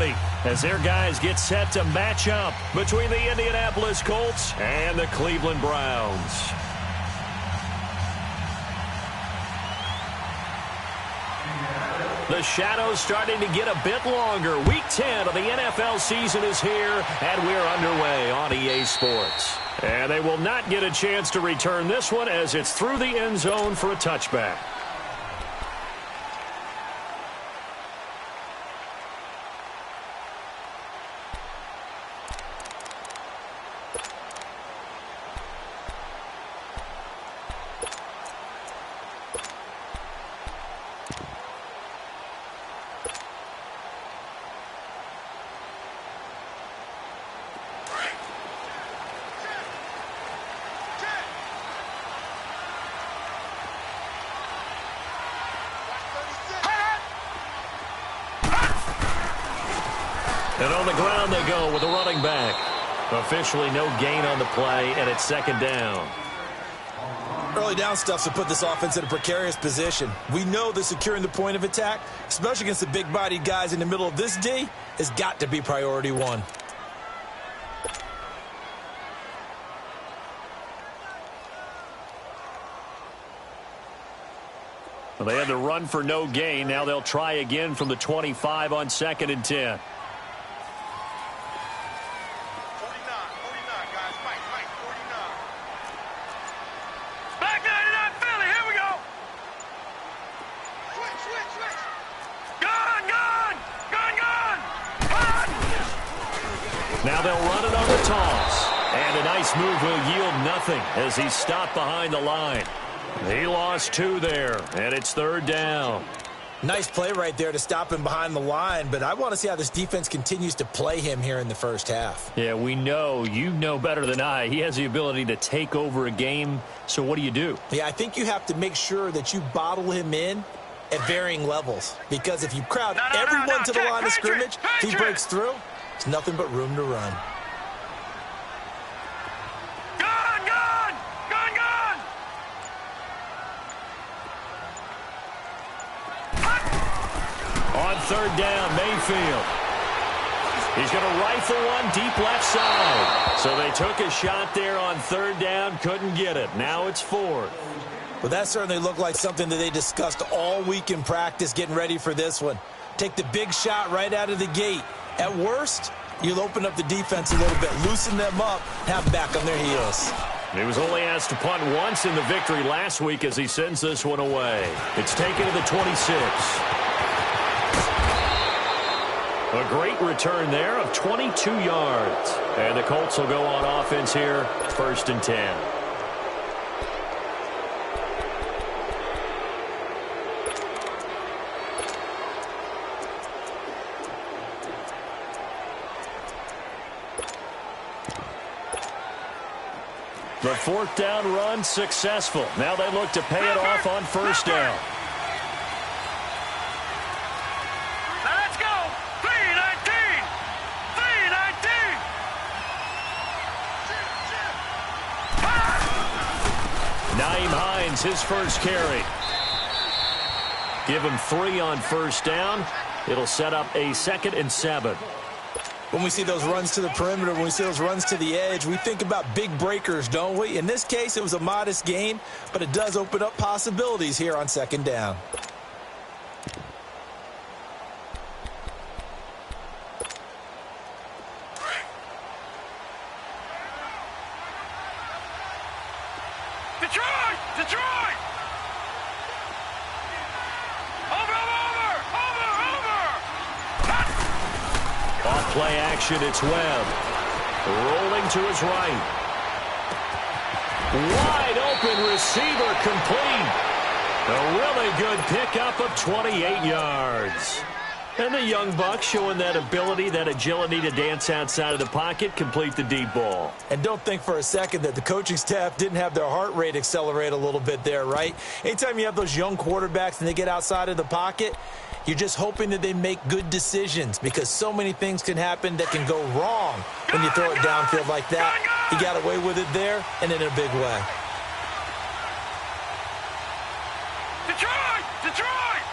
ready as their guys get set to match up between the Indianapolis Colts and the Cleveland Browns. The shadow's starting to get a bit longer. Week 10 of the NFL season is here, and we're underway on EA Sports. And they will not get a chance to return this one as it's through the end zone for a touchback. And on the ground they go with a running back. Officially no gain on the play, and it's second down. Early down stuff to put this offense in a precarious position. We know that securing the point of attack, especially against the big-bodied guys in the middle of this D, has got to be priority one. Well, they had to run for no gain. Now they'll try again from the 25 on 2nd and 10. Now they'll run it on the toss. And a nice move will yield nothing as he's stopped behind the line. He lost 2 there, and it's third down. Nice play right there to stop him behind the line, but I want to see how this defense continues to play him here in the first half. Yeah, we know. You know better than I. He has the ability to take over a game, so what do? Yeah, I think you have to make sure that you bottle him in at varying levels, because if you crowd everyone to the line of scrimmage, if he breaks through, it's nothing but room to run. On third down, Mayfield. He's going to rifle one deep left side. So they took a shot there on third down, couldn't get it. Now it's fourth. Well, that certainly looked like something that they discussed all week in practice getting ready for this one. Take the big shot right out of the gate. At worst, you'll open up the defense a little bit, loosen them up, have them back on their heels. He was only asked to punt once in the victory last week as he sends this one away. It's taken to the 26. A great return there of 22 yards. And the Colts will go on offense here, 1st and 10. The 4th down run successful. Now they look to pay it off on 1st down. Let's go. 319. 319. Nyheim Hines, his first carry. Give him 3 on 1st down. It'll set up a 2nd and 7. When we see those runs to the perimeter, when we see those runs to the edge, we think about big breakers, don't we? In this case, it was a modest gain, but it does open up possibilities here on 2nd down. Detroit! Detroit! Off play action, it's Webb. Rolling to his right. Wide open receiver complete. A really good pickup of 28 yards. And the young buck showing that ability, that agility to dance outside of the pocket, complete the deep ball. And don't think for a second that the coaching staff didn't have their heart rate accelerate a little bit there, right? Anytime you have those young quarterbacks and they get outside of the pocket, you're just hoping that they make good decisions because so many things can happen that can go wrong when you throw it downfield like that. He got away with it there and in a big way. Detroit! Detroit!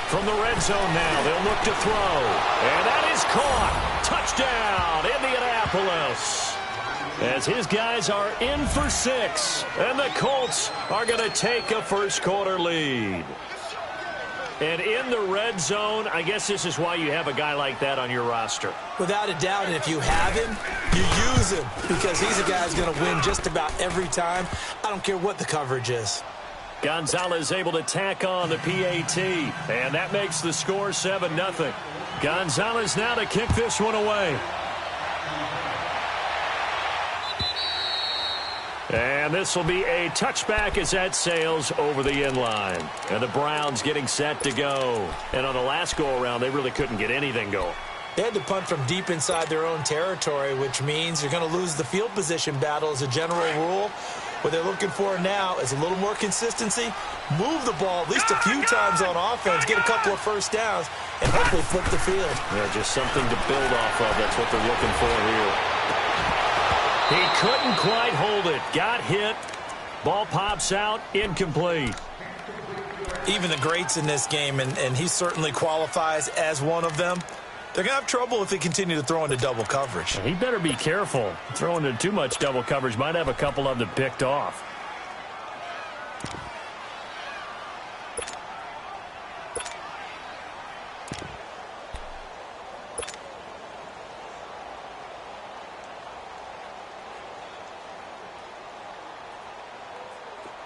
From from the red zone now. They'll look to throw. And that is caught. Touchdown, Indianapolis. As his guys are in for 6. And the Colts are going to take a first-quarter lead. And in the red zone, I guess this is why you have a guy like that on your roster. Without a doubt, and if you have him, you use him because he's a guy who's going to win just about every time. I don't care what the coverage is. Gonzalez able to tack on the PAT, and that makes the score 7-0. Gonzalez now to kick this one away. And this will be a touchback as that sails over the end line. And the Browns getting set to go. And on the last go-around, they really couldn't get anything going. They had to punt from deep inside their own territory, which means you're going to lose the field position battle as a general rule. What they're looking for now is a little more consistency, move the ball at least a few times on offense, get a couple of first downs, and hopefully flip the field. Yeah, just something to build off of. That's what they're looking for here. He couldn't quite hold it. Got hit. Ball pops out. Incomplete. Even the greats in this game, and he certainly qualifies as one of them, they're going to have trouble if they continue to throw into double coverage. He better be careful. Throwing into too much double coverage might have a couple of them picked off.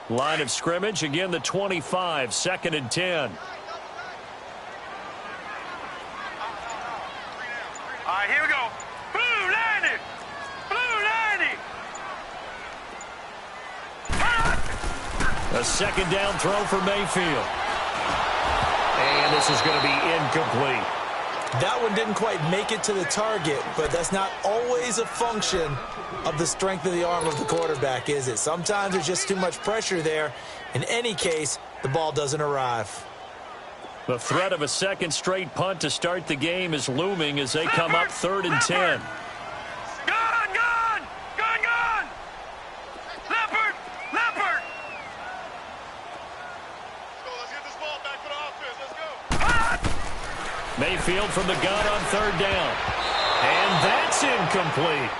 Line of scrimmage, again the 25, 2nd and 10. All right, here we go. Blue landing! Blue landing! A second down throw for Mayfield. And this is going to be incomplete. That one didn't quite make it to the target, but that's not always a function of the strength of the arm of the quarterback, is it? Sometimes there's just too much pressure there. In any case, the ball doesn't arrive. The threat of a second straight punt to start the game is looming as they come up 3rd and 10. Gone! Gone! Gone! Gone! Leopard! Leopard! Let's get this ball back for the offense. Let's go. Mayfield from the gun on 3rd down. And that's incomplete.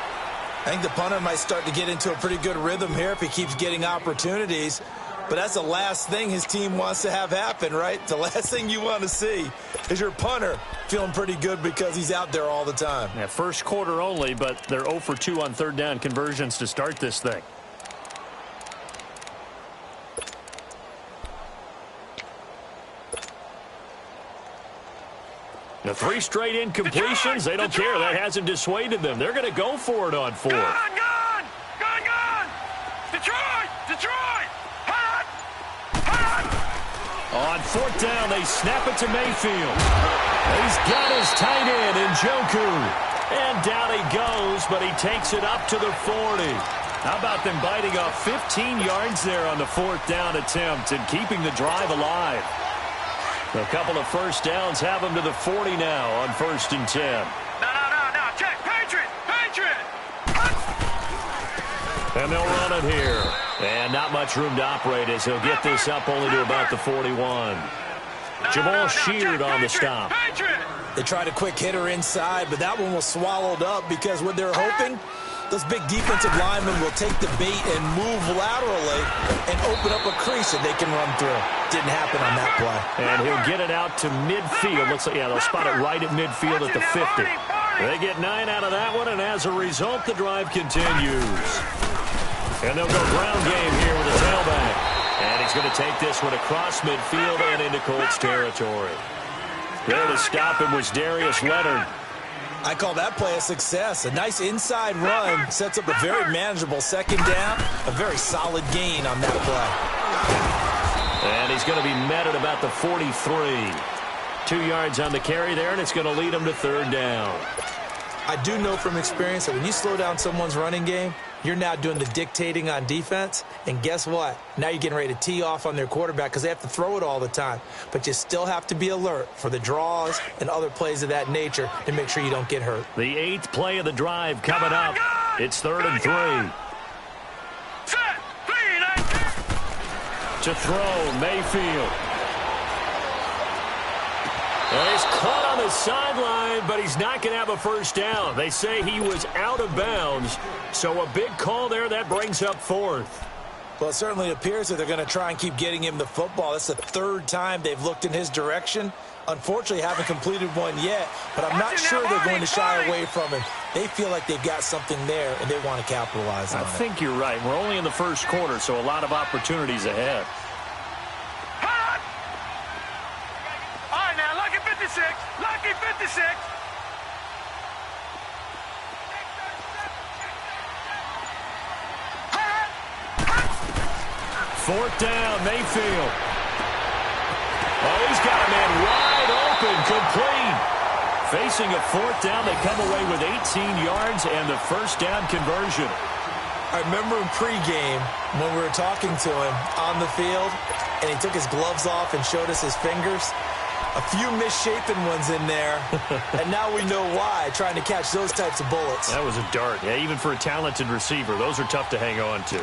I think the punter might start to get into a pretty good rhythm here if he keeps getting opportunities. But that's the last thing his team wants to have happen, right? The last thing you want to see is your punter feeling pretty good because he's out there all the time. Yeah, first quarter only, but they're 0 for 2 on 3rd down conversions to start this thing. The 3 straight incompletions, they don't care. That hasn't dissuaded them. They're going to go for it on 4th. Gone! Gone! Gone! Gone! Detroit! Detroit! Hot! Hot! On 4th down, they snap it to Mayfield. He's got his tight end in Njoku. And down he goes, but he takes it up to the 40. How about them biting off 15 yards there on the 4th down attempt and keeping the drive alive? A couple of first downs have them to the 40 now on 1st and 10. No. Check. Patriot! Patriot! And they'll run it here. And not much room to operate as he'll get this up only to about the 41. Jamal Sheard on the stop. Patriot! They tried a quick hitter inside, but that one was swallowed up because what they're hoping, those big defensive linemen will take the bait and move laterally and open up a crease that they can run through. Didn't happen on that play. And he'll get it out to midfield. Looks like, yeah, they'll spot it right at midfield at the 50. They get 9 out of that one, and as a result, the drive continues. And they'll go ground game here with a tailback. And he's going to take this one across midfield and into Colts territory. There to stop him was Darius Leonard. I call that play a success. A nice inside run sets up a very manageable 2nd down. A very solid gain on that play. And he's going to be met at about the 43. 2 yards on the carry there, and it's going to lead him to 3rd down. I do know from experience that when you slow down someone's running game, you're now doing the dictating on defense. And guess what? Now you're getting ready to tee off on their quarterback because they have to throw it all the time. But you still have to be alert for the draws and other plays of that nature to make sure you don't get hurt. The 8th play of the drive coming up. It's 3rd and 3. Set! 3, 9. To throw, Mayfield. Well, he's caught on the sideline, but he's not going to have a first down. They say he was out of bounds, so a big call there. That brings up fourth. Well, it certainly appears that they're going to try and keep getting him the football. That's the third time they've looked in his direction. Unfortunately, haven't completed one yet, but I'm not sure they're going to shy away from him. They feel like they've got something there, and they want to capitalize on it. I think you're right. We're only in the first quarter, so a lot of opportunities ahead. All right, now, lucky 56. Lucky 56. Fourth down, Mayfield. Oh, he's got a man wide open, complete. Facing a fourth down, they come away with 18 yards and the first down conversion. I remember in pregame when we were talking to him on the field, and he took his gloves off and showed us his fingers. A few misshapen ones in there, and now we know why, trying to catch those types of bullets. That was a dart. Yeah, even for a talented receiver, those are tough to hang on to.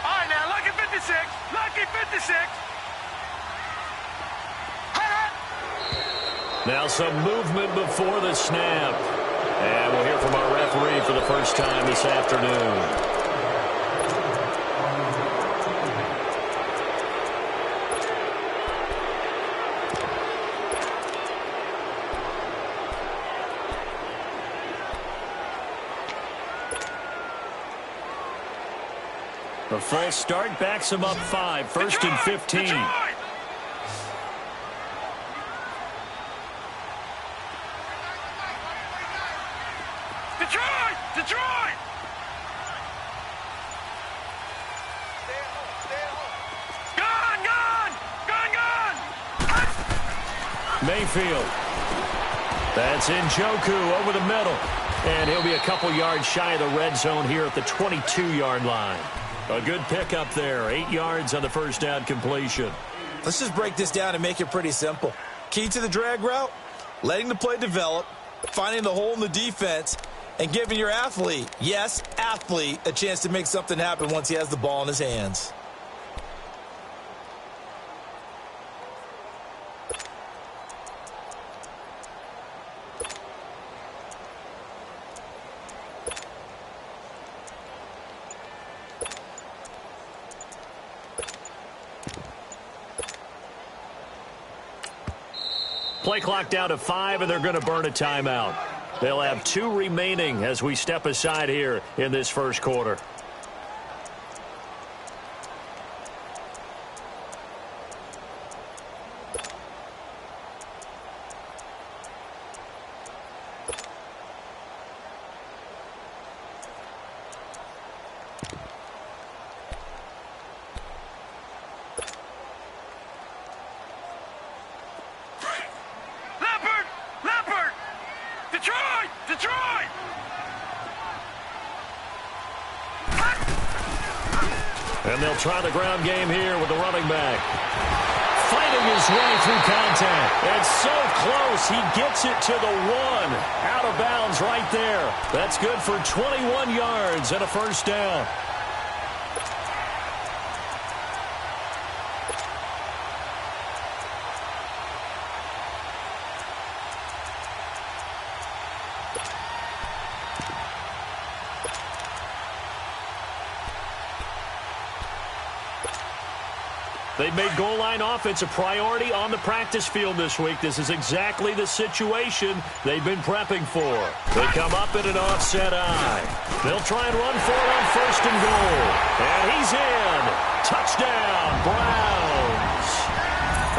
All right, now, lucky 56. Lucky 56. Now some movement before the snap. And we'll hear from our referee for the first time this afternoon. The full start backs him up 5, first and 15. Detroit! Detroit! Detroit! Gone! Gone! Gone! Gone! Mayfield. That's Njoku over the middle. And he'll be a couple yards shy of the red zone here at the 22-yard line. A good pickup there. 8 yards on the first down completion. Let's just break this down and make it pretty simple. Key to the drag route, letting the play develop, finding the hole in the defense, and giving your athlete, yes, athlete, a chance to make something happen once he has the ball in his hands. Play clock down to 5, and they're going to burn a timeout. They'll have 2 remaining as we step aside here in this first quarter. And they'll try the ground game here with the running back. Fighting his way through contact. And so close, he gets it to the 1. Out of bounds right there. That's good for 21 yards and a first down. They've made goal line offense a priority on the practice field this week. This is exactly the situation they've been prepping for. They come up in an offset eye. They'll try and run for it on first and goal. And he's in. Touchdown, Browns.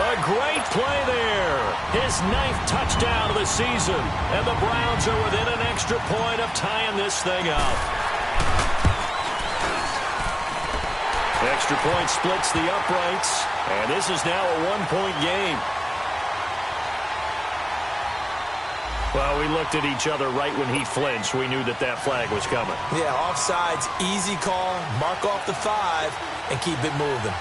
A great play there. His 9th touchdown of the season. And the Browns are within an extra point of tying this thing up. Extra point splits the uprights, and this is now a 1-point game. Well, we looked at each other right when he flinched. We knew that that flag was coming. Yeah, offsides, easy call, mark off the 5, and keep it moving.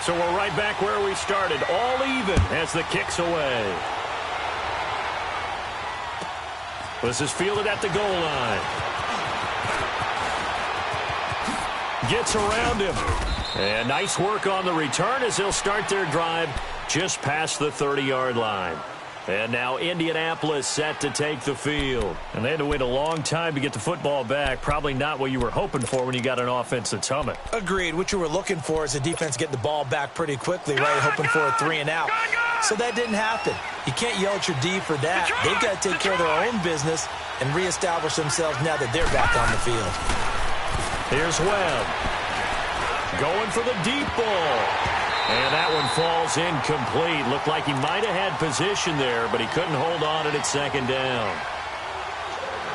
So we're right back where we started, all even as the kick's away. This is fielded at the goal line. Gets around him. And nice work on the return as they'll start their drive just past the 30-yard line. And now Indianapolis set to take the field. And they had to wait a long time to get the football back. Probably not what you were hoping for when you got an offense that's humming. Agreed. What you were looking for is the defense getting the ball back pretty quickly, right? Hoping for a 3 and out. So that didn't happen. You can't yell at your D for that. They've got to take care of their own business and reestablish themselves now that they're back on the field. Here's Webb. Going for the deep ball. And that one falls incomplete. Looked like he might have had position there, but he couldn't hold on at second down.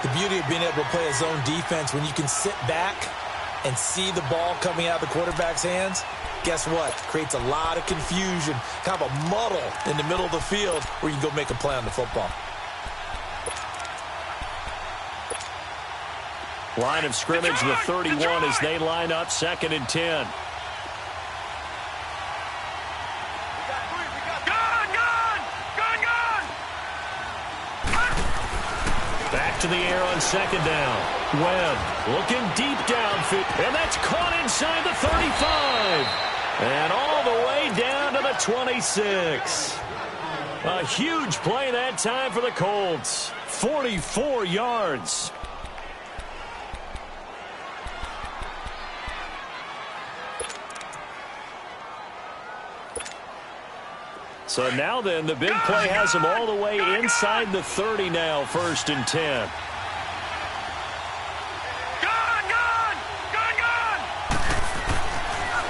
The beauty of being able to play a zone defense, when you can sit back and see the ball coming out of the quarterback's hands, guess what? Creates a lot of confusion, kind of a muddle in the middle of the field where you can go make a play on the football. Line of scrimmage, the 31 as they line up 2nd and 10. Back to the air on 2nd down. Webb looking deep downfield, and that's caught inside the 35. And all the way down to the 26. A huge play that time for the Colts. 44 yards. So now then, the big play has him all the way inside the 30 now, 1st and 10.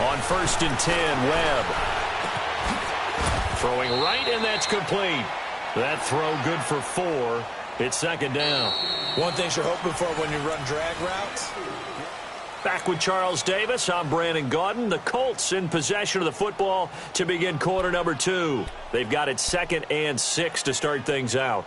On 1st and 10, Webb. Throwing right, and that's complete. That throw good for 4. It's 2nd down. One thing you're hoping for when you run drag routes. Back with Charles Davis, I'm Brandon Gaudin. The Colts in possession of the football to begin quarter number 2. They've got it 2nd and 6 to start things out.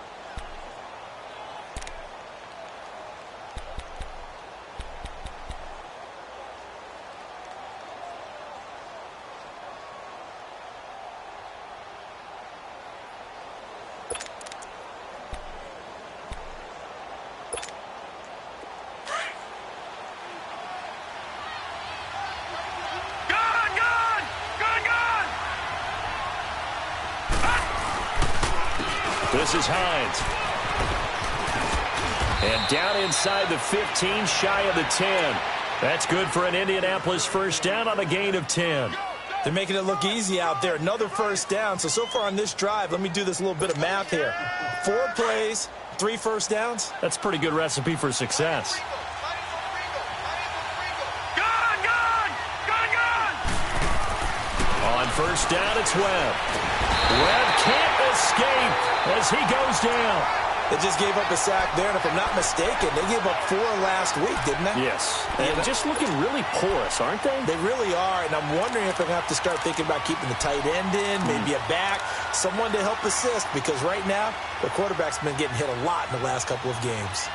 This is Hines. And down inside the 15, shy of the 10. That's good for an Indianapolis first down on a gain of 10. They're making it look easy out there. Another first down. So far on this drive, let me do this little bit of math here. 4 plays, 3 first downs. That's a pretty good recipe for success. On first down, it's Webb. Webb can't escape as he goes down. They just gave up a sack there, and if I'm not mistaken, they gave up 4 last week, didn't they? Yes. And just looking really porous, aren't they? They really are, and I'm wondering if they're going to have to start thinking about keeping the tight end in, maybe a back, someone to help assist, because right now, the quarterback's been getting hit a lot in the last couple of games.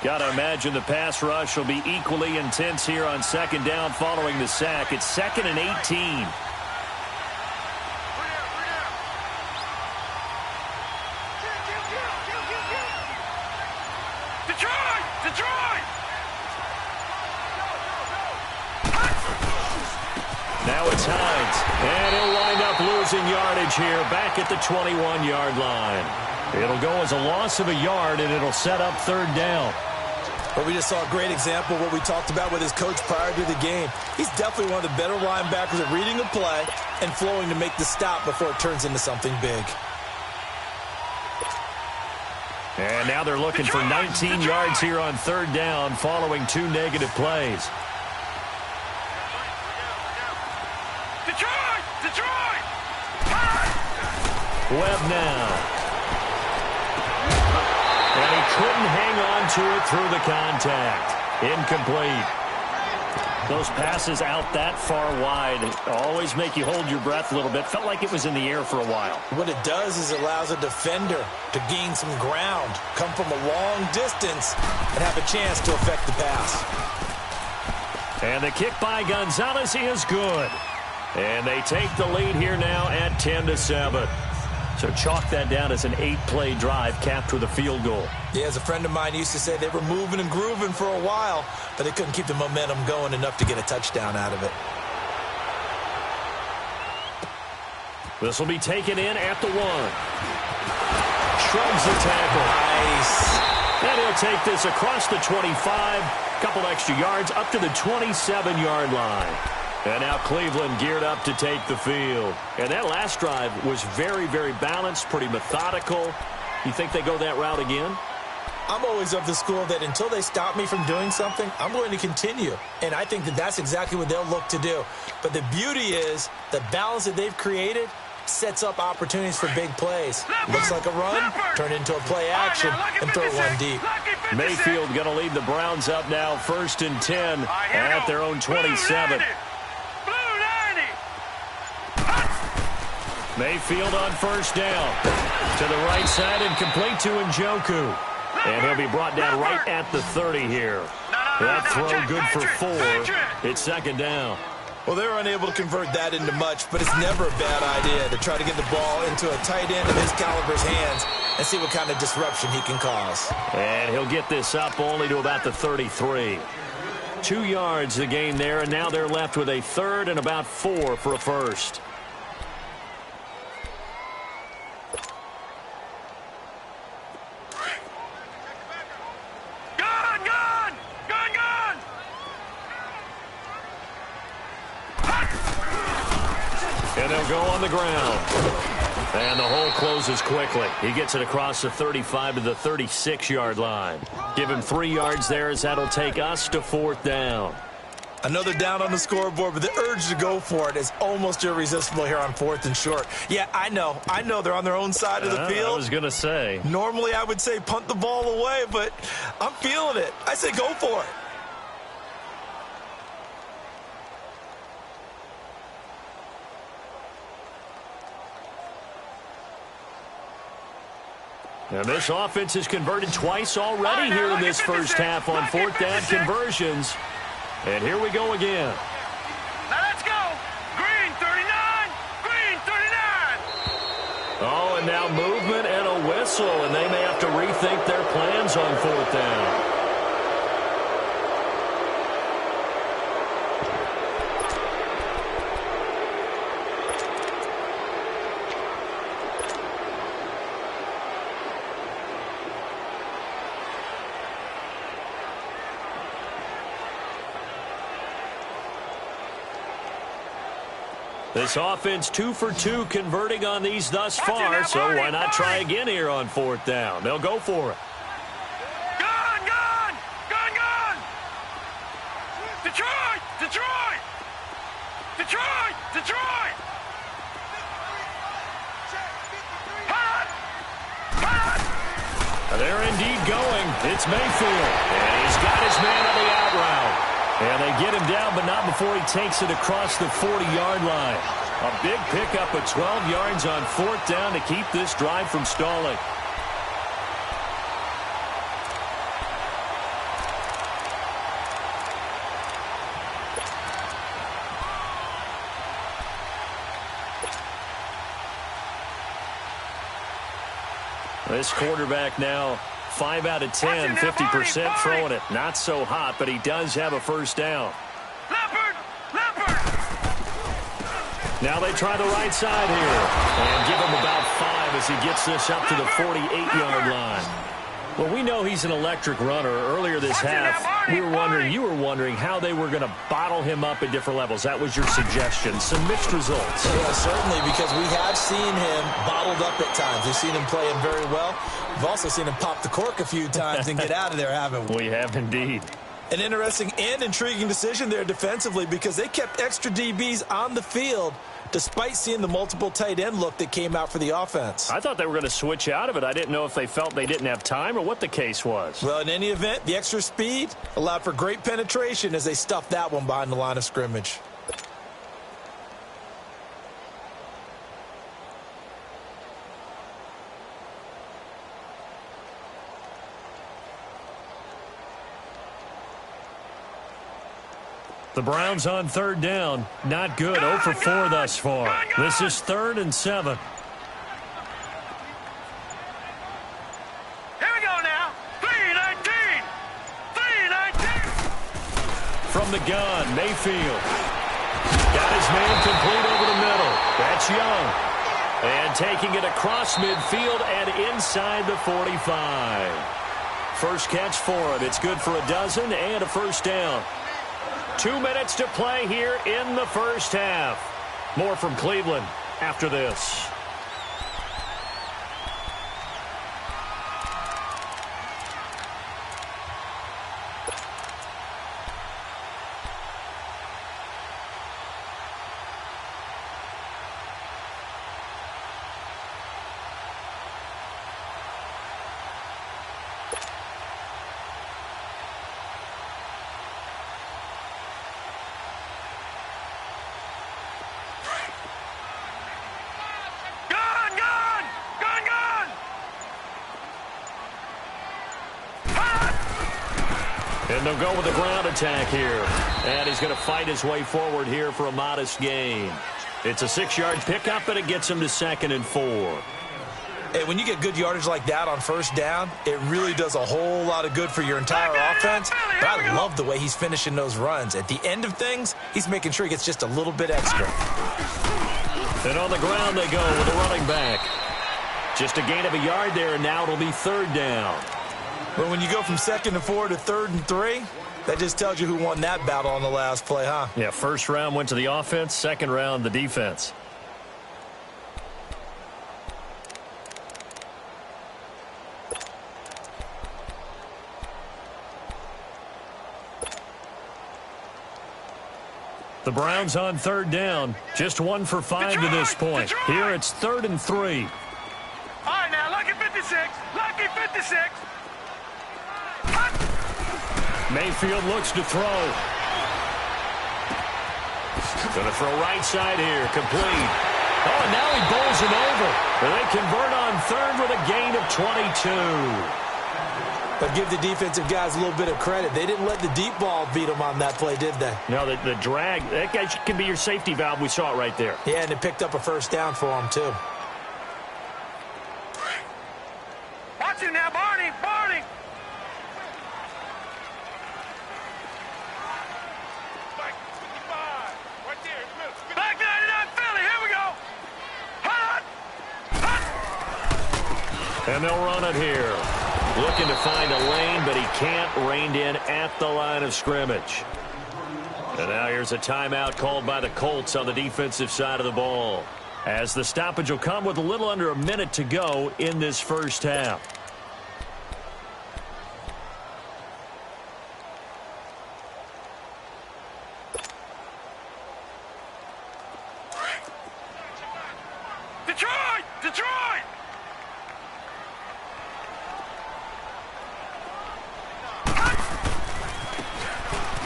Got to imagine the pass rush will be equally intense here on second down following the sack. It's 2nd and 18. Now it's Hines, and he'll wind up losing yardage here back at the 21-yard line. It'll go as a loss of a yard, and it'll set up 3rd down. But we just saw a great example of what we talked about with his coach prior to the game. He's definitely one of the better linebackers at reading a play and flowing to make the stop before it turns into something big. And now they're looking for 19 yards here on 3rd down following 2 negative plays. Webb now. And he couldn't hang on to it through the contact. Incomplete. Those passes out that far wide always make you hold your breath a little bit. Felt like it was in the air for a while. What it does is it allows a defender to gain some ground, come from a long distance, and have a chance to affect the pass. And the kick by Gonzalez is good. And they take the lead here now at 10-7. So chalk that down as an 8-play drive capped with a field goal. Yeah, as a friend of mine used to say, they were moving and grooving for a while, but they couldn't keep the momentum going enough to get a touchdown out of it. This will be taken in at the 1. Shrugs the tackle. Nice. And he'll take this across the 25, couple extra yards up to the 27-yard line. And now Cleveland geared up to take the field. And that last drive was very, very balanced, pretty methodical. You think they go that route again? I'm always of the school that until they stop me from doing something, I'm going to continue. And I think that that's exactly what they'll look to do. But the beauty is the balance that they've created sets up opportunities for big plays. Looks like a run, turn it into a play action, and throw one deep. Mayfield going to lead the Browns up now, 1st and 10 at their own 27. Mayfield on 1st down. To the right side and complete to Njoku. And he'll be brought down right at the 30 here. That throw good for 4. It's 2nd down. Well, they were unable to convert that into much, but it's never a bad idea to try to get the ball into a tight end of his caliber's hands and see what kind of disruption he can cause. And he'll get this up only to about the 33. 2 yards the gain there, and now they're left with a 3rd and about 4 for a first. And they'll go on the ground. And the hole closes quickly. He gets it across the 35 to the 36-yard line. Give him 3 yards there as that'll take us to 4th down. Another down on the scoreboard, but the urge to go for it is almost irresistible here on 4th and short. Yeah, I know they're on their own side of the field. I was going to say. Normally I would say punt the ball away, but I'm feeling it. I say go for it. And this offense has converted twice already here in this first half on 4th down conversions. And here we go again. Now let's go. Green 39. Green 39. Oh, and now movement and a whistle, and they may have to rethink their plans on 4th down. This offense 2 for 2 converting on these thus far, so why not try again here on 4th down? They'll go for it. Gun! Detroit! They're indeed going. It's Mayfield, and he's got his man on the out route. And they get him down, but not before he takes it across the 40-yard line. A big pickup of 12 yards on 4th down to keep this drive from stalling. This quarterback now 5 out of 10, 50% throwing it. Not so hot, but he does have a first down. Leopard! Now they try the right side here. And give him about 5 as he gets this up to the 48-yard line. Well, we know he's an electric runner. Earlier this half, you were wondering how they were going to bottle him up at different levels. That was your suggestion. Some mixed results. Yeah, certainly, because we have seen him bottled up at times. We've seen him playing very well. We've also seen him pop the cork a few times and get out of there, haven't we? We have indeed. An interesting and intriguing decision there defensively because they kept extra DBs on the field despite seeing the multiple tight end look that came out for the offense. I thought they were going to switch out of it. I didn't know if they felt they didn't have time or what the case was. Well, in any event, the extra speed allowed for great penetration as they stuffed that one behind the line of scrimmage. The Browns on third down. Not good. 0 for 4 thus far. This is 3rd and 7. Here we go now. 3-19. 3-19. From the gun, Mayfield. Got his man complete over the middle. That's Young. And taking it across midfield and inside the 45. First catch for him. It's good for a dozen and a first down. 2 minutes to play here in the first half. More from Cleveland after this. And they'll go with the ground attack here. And he's going to fight his way forward here for a modest gain. It's a 6-yard pickup, and it gets him to 2nd and 4. Hey, when you get good yardage like that on first down, it really does a whole lot of good for your entire offense. But I love the way he's finishing those runs. At the end of things, he's making sure he gets just a little bit extra. And on the ground they go with the running back. Just a gain of a yard there, and now it'll be 3rd down. But when you go from 2nd and 4 to 3rd and 3, that just tells you who won that battle on the last play, huh? Yeah, first round went to the offense, second round the defense. The Browns on 3rd down. Just 1 for 5 to this point. Here it's 3rd and 3. All right, now, lucky 56. Lucky 56. Mayfield looks to throw. Going to throw right side here. Complete. Oh, and now he bowls him over. And they convert on 3rd with a gain of 22. But give the defensive guys a little bit of credit. They didn't let the deep ball beat them on that play, did they? No, the drag, that guy can be your safety valve. We saw it right there. Yeah, and it picked up a first down for him, too. Watch it now, Barney. Barney. Right there. Back 99 Philly. Here we go. Hot. Hot. And they'll run it here. Looking to find a lane, but he can't. Reined in at the line of scrimmage. And now here's a timeout called by the Colts on the defensive side of the ball, as the stoppage will come with a little under a minute to go in this first half. Detroit. Detroit.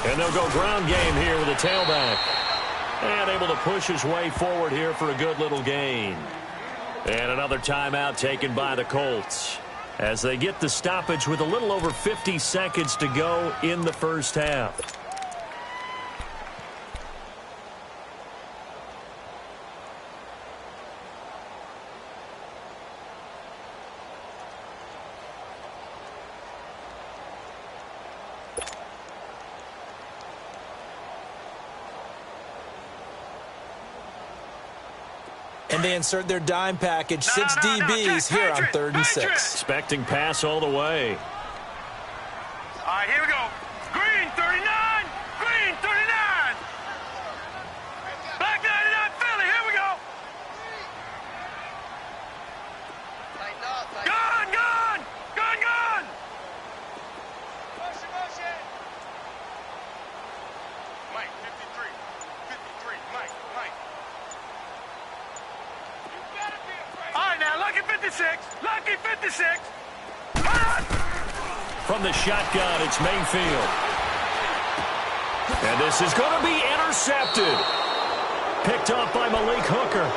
And they'll go ground game here with a tailback. And able to push his way forward here for a good little gain. And another timeout taken by the Colts, as they get the stoppage with a little over 50 seconds to go in the first half. And they insert their dime package, 6 DBs here on 3rd and 6. Expecting pass all the way. All right, here we go. Green, 39. Green, 39. Back 99 Philly. Here we go. Gun, gun. Gun, gun. Motion. Mike, 53. 53. Mike. All right, now, lucky 56. Lucky 56. From the shotgun, it's Mayfield. And this is going to be intercepted. Picked up by Malik Hooker.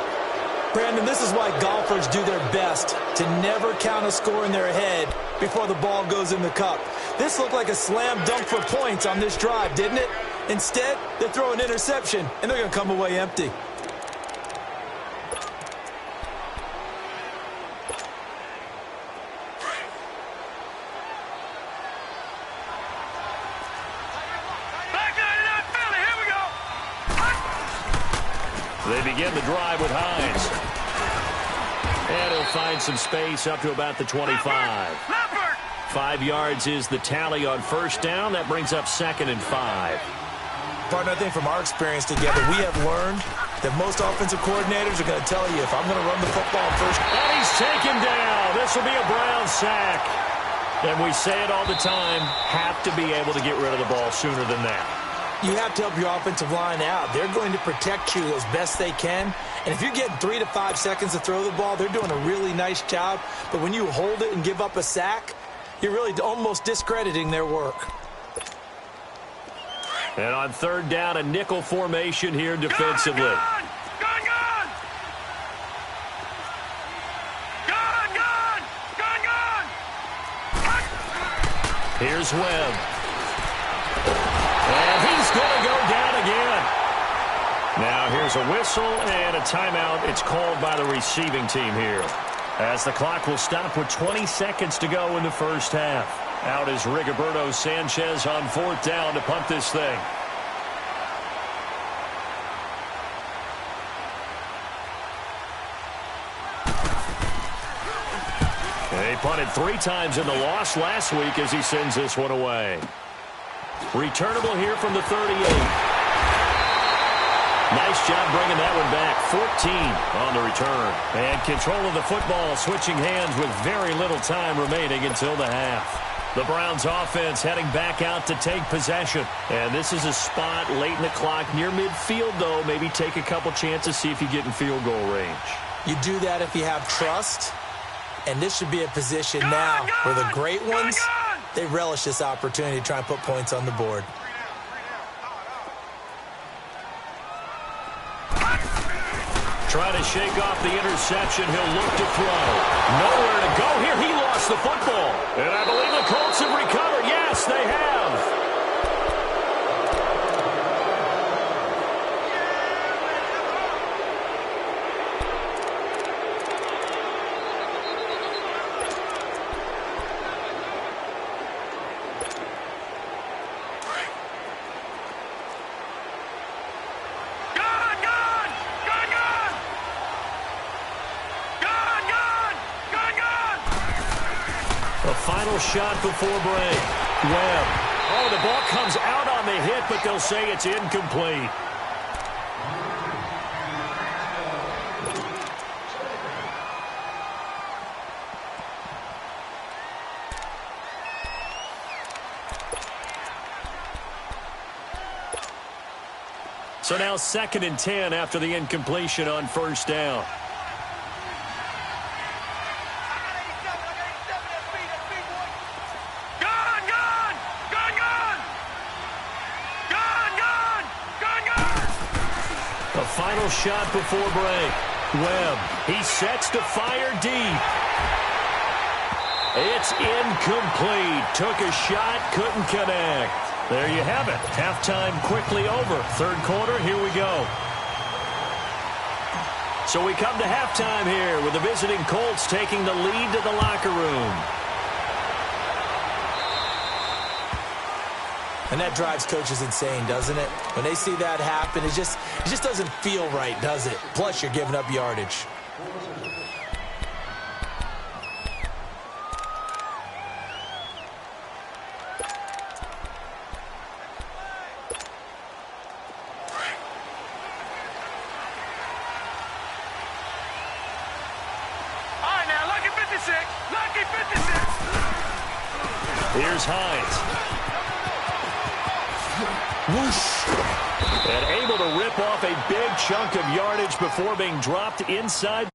Brandon, this is why golfers do their best to never count a score in their head before the ball goes in the cup. This looked like a slam dunk for points on this drive, didn't it? Instead, they throw an interception, and they're going to come away empty. They begin the drive with Hines. And he'll find some space up to about the 25. 5 yards is the tally on first down. That brings up 2nd and 5. Partner, I think from our experience together, we have learned that most offensive coordinators are going to tell you, if I'm going to run the football on first. And he's taken down. This will be a Brown sack. And we say it all the time, have to be able to get rid of the ball sooner than that. You have to help your offensive line out. They're going to protect you as best they can. And if you're getting 3 to 5 seconds to throw the ball, they're doing a really nice job. But when you hold it and give up a sack, you're really almost discrediting their work. And on 3rd down, a nickel formation here defensively. Gone! Here's Webb. And he's going to go down again. Now here's a whistle and a timeout. It's called by the receiving team here, as the clock will stop with 20 seconds to go in the first half. Out is Rigoberto Sanchez on 4th down to punt this thing. They punted 3 times in the loss last week as he sends this one away. Returnable here from the 38. Nice job bringing that one back. 14 on the return. And control of the football switching hands with very little time remaining until the half. The Browns offense heading back out to take possession. And this is a spot late in the clock near midfield, though. Maybe take a couple chances, see if you get in field goal range. You do that if you have trust. And this should be a position now where the great ones, they relish this opportunity to try and put points on the board. Trying to shake off the interception. He'll look to throw. Nowhere to go here. He lost the football. And I believe the Colts have recovered. Yes, they have. Final shot before break. Webb. Oh, the ball comes out on the hit, but they'll say it's incomplete. So now 2nd and 10 after the incompletion on first down. Final shot before break. Webb. He sets to fire deep. It's incomplete. Took a shot, couldn't connect. There you have it. Halftime quickly over. 3rd quarter, here we go. So we come to halftime here with the visiting Colts taking the lead to the locker room. And that drives coaches insane, doesn't it? When they see that happen, it just doesn't feel right, does it? Plus, you're giving up yardage. All right, now, lucky 56. Lucky 56. Here's Hines. Whoosh. And able to rip off a big chunk of yardage before being dropped inside.